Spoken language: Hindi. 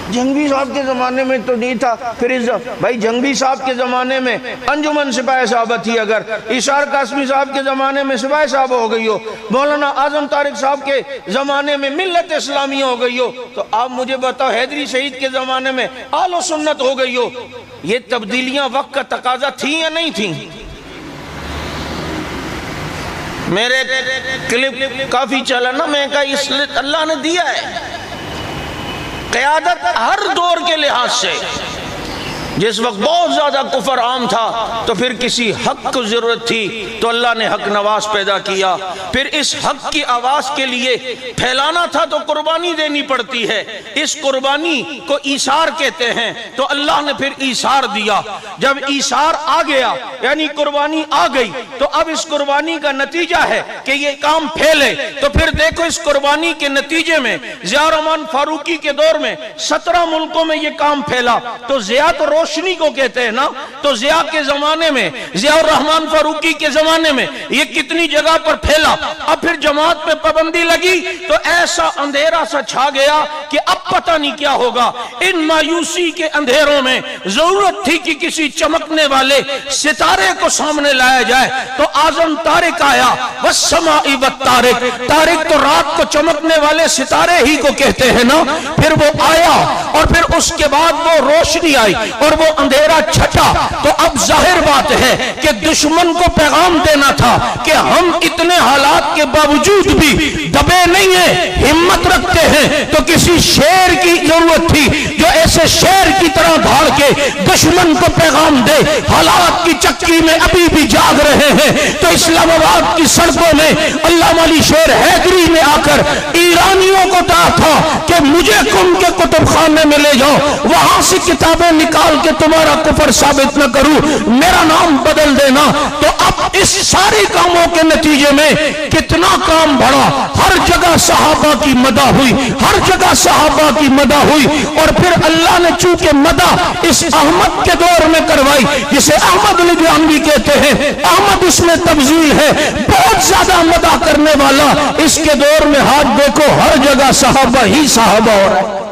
जंगवी साहब के ज़माने में तो नहीं था। फिर भाई जंगवी साहब के ज़माने में अंजुमन सिपाही साहब थी, अगर इशार कासमी साहब के ज़माने में सिपाही साहब हो गई हो, मौलाना आजम तारिक साहब के ज़माने में मिल्लत इस्लामिया हो गई हो, तो आप मुझे बताओ हैदरी शहीद के ज़माने में आलो सुन्नत हो गई हो। ये तब्दीलियां वक्त का तकाजा थी या नहीं थी? मेरे क्लिप काफी चला ना, मैं कहा इसलिए अल्लाह ने दिया है क़यादत हर दौर के लिहाज से। जिस वक्त बहुत ज्यादा कुफर आम था तो फिर किसी हक को जरूरत थी तो अल्लाह ने हक नवाज पैदा किया। फिर इस हक की आवाज के लिए फैलाना था तो कुर्बानी देनी पड़ती है। इस कुर्बानी को ईसार कहते हैं। तो अल्लाह ने फिर ईसार दिया। जब ईसार आ गया यानी कुर्बानी आ गई, तो अब इस कुर्बानी का नतीजा है कि ये काम फैले। तो फिर देखो इस कुर्बानी के नतीजे में ज़िया रहमान फारूकी के दौर में 17 मुल्कों में ये काम फैला। तो ज़िया तो रोशनी को कहते हैं ना, तो ज़िया के जमाने में, ज़िया रहमान फारूकी के जमाने में ये कितनी जगह पर फैला। अब फिर जमात पे पाबंदी लगी तो ऐसा अंधेरा सा छा गया कि अब पता नहीं क्या होगा। इन मायूसी के अंधेरों में जरूरत थी कि किसी चमकने वाले सितारे को सामने लाया जाए। तो आजम तारिक आया, वस्समाई वत्तारिक। तारिक तो रात को चमकने वाले सितारे ही को कहते हैं ना। फिर वो आया और फिर उसके बाद वो रोशनी आई और वो अंधेरा छटा। तो अब जाहिर बात है कि दुश्मन को पैगाम देना था कि हम इतने हालात के बावजूद भी दबे नहीं है, हिम्मत रखते हैं। तो किसी शेर की जरूरत थी जो ऐसे शेर की तरह भाड़ के दुश्मन को पैगाम दे। हालात की चक्की में अभी भी जाग रहे हैं। तो इस्लामाबाद की सड़कों में अल्लामा अली शेर हैदरी ने आकर ईरानियों को कहा था कि मुझे कुम के कुतुब खाने में ले जाओ, वहां से किताबें निकाल के तुम्हारा कुफर साबित न करूं, मेरा नाम बदल देना। तो अब इस सारे कामों के नतीजे में कितना काम बढ़ा। हर जगह सहाबा की मदा हुई, हर जगह सहाबा की मदा हुई। और फिर अल्लाह ने चूंकि मदा इस अहमद के दौर में करवाई, जिसे अहमद लुधियानवी कहते हैं, अहमद इसमें तब्दील है, बहुत ज्यादा मदा करने वाला। इसके दौर में हाथ देखो हर जगह सहाबा ही सहाबा हो रहा है।